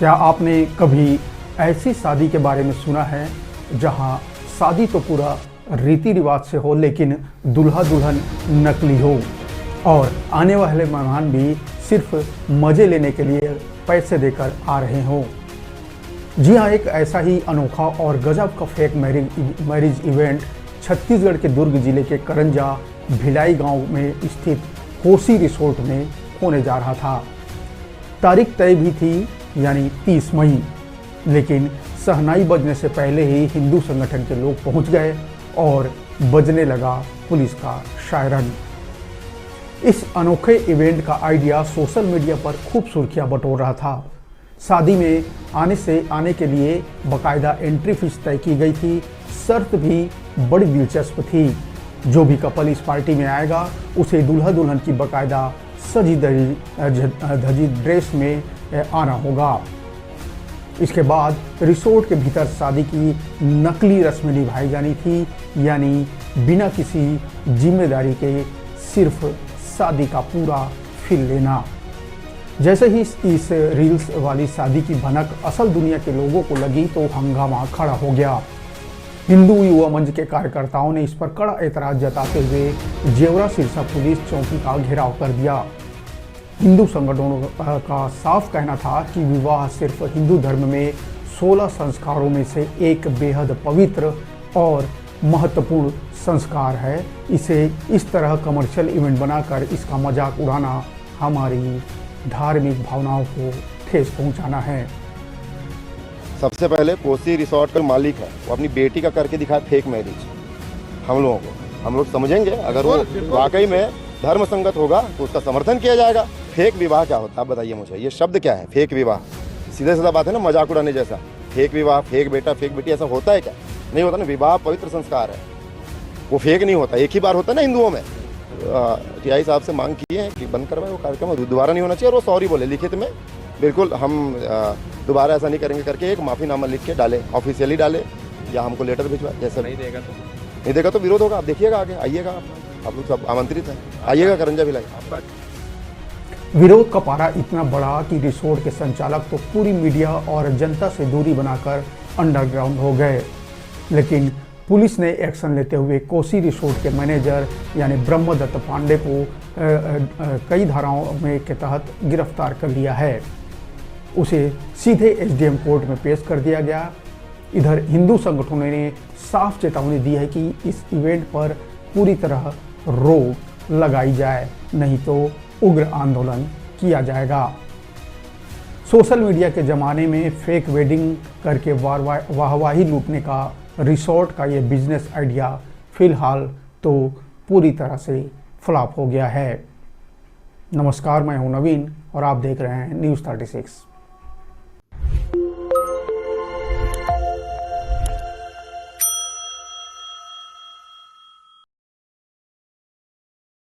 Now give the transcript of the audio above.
क्या आपने कभी ऐसी शादी के बारे में सुना है जहां शादी तो पूरा रीति रिवाज से हो लेकिन दूल्हा दुल्हन नकली हो और आने वाले मेहमान भी सिर्फ मज़े लेने के लिए पैसे देकर आ रहे हों? जी हाँ, एक ऐसा ही अनोखा और गजब का फेक मैरिज इवेंट छत्तीसगढ़ के दुर्ग जिले के करंजा भिलाई गांव में स्थित कोसी रिसोर्ट में होने जा रहा था। तारीख तय भी थी यानी 30 मई, लेकिन शहनाई बजने से पहले ही हिंदू संगठन के लोग पहुंच गए और बजने लगा पुलिस का शायरन। इस अनोखे इवेंट का आइडिया सोशल मीडिया पर खूब सुर्खियां बटोर रहा था। शादी में आने के लिए बाकायदा एंट्री फीस तय की गई थी। शर्त भी बड़ी दिलचस्प थी, जो भी कपल इस पार्टी में आएगा उसे दूल्हा दुल्हन की बाकायदा सजी धजी ड्रेस में आना होगा। इसके बाद रिसोर्ट के भीतर शादी की नकली रस्में निभाई जानी थी, यानी बिना किसी जिम्मेदारी के सिर्फ शादी का पूरा फील लेना। जैसे ही इस रील्स वाली शादी की भनक असल दुनिया के लोगों को लगी तो हंगामा खड़ा हो गया। हिंदू युवा मंच के कार्यकर्ताओं ने इस पर कड़ा एतराज जताते हुए जेवरा सिरसा पुलिस चौकी का घेराव कर दिया। हिंदू संगठनों का साफ कहना था कि विवाह सिर्फ हिंदू धर्म में 16 संस्कारों में से एक बेहद पवित्र और महत्वपूर्ण संस्कार है। इसे इस तरह कमर्शियल इवेंट बनाकर इसका मजाक उड़ाना हमारी धार्मिक भावनाओं को ठेस पहुंचाना है। सबसे पहले कोसी रिसोर्ट का मालिक है, वो अपनी बेटी का करके दिखाया फेक मैरिज हम लोगों को। हम लोग समझेंगे, अगर वो वाकई में धर्म संगत होगा तो उसका समर्थन किया जाएगा। फेक विवाह क्या होता है आप बताइए मुझे, ये शब्द क्या है? फेक विवाह सीधा सीधा बात है ना, मजाक उड़ाने जैसा। फेक विवाह, फेक बेटा, फेक बेटी, ऐसा होता है क्या? नहीं होता ना। विवाह पवित्र संस्कार है, वो फेक नहीं होता। एक ही बार होता है ना हिंदुओं में। टीआई साहब से मांग की है कि बंद करवाए वो कार्यक्रम, दोबारा नहीं होना चाहिए। और वो सॉरी बोले लिखित में, बिल्कुल हम दोबारा ऐसा नहीं करेंगे करके एक माफ़ीनामा लिख के डाले, ऑफिशियली डाले, या हमको लेटर भिजवाए। जैसा नहीं देगा तो विरोध होगा। आप देखिएगा, आगे आइएगा, आप लोग सब आमंत्रित हैं, आइएगा करंजा भिलाई। विरोध का पारा इतना बड़ा कि रिसोर्ट के संचालक तो पूरी मीडिया और जनता से दूरी बनाकर अंडरग्राउंड हो गए। लेकिन पुलिस ने एक्शन लेते हुए कोसी रिसोर्ट के मैनेजर यानी ब्रह्मदत्त पांडे को कई धाराओं में के तहत गिरफ्तार कर लिया है। उसे सीधे एसडीएम कोर्ट में पेश कर दिया गया। इधर हिंदू संगठनों ने साफ चेतावनी दी है कि इस इवेंट पर पूरी तरह रोक लगाई जाए, नहीं तो उग्र आंदोलन किया जाएगा। सोशल मीडिया के ज़माने में फेक वेडिंग करके वाहवाही लूटने का रिसोर्ट का ये बिजनेस आइडिया फिलहाल तो पूरी तरह से फ्लॉप हो गया है। नमस्कार, मैं हूं नवीन और आप देख रहे हैं न्यूज़ 36।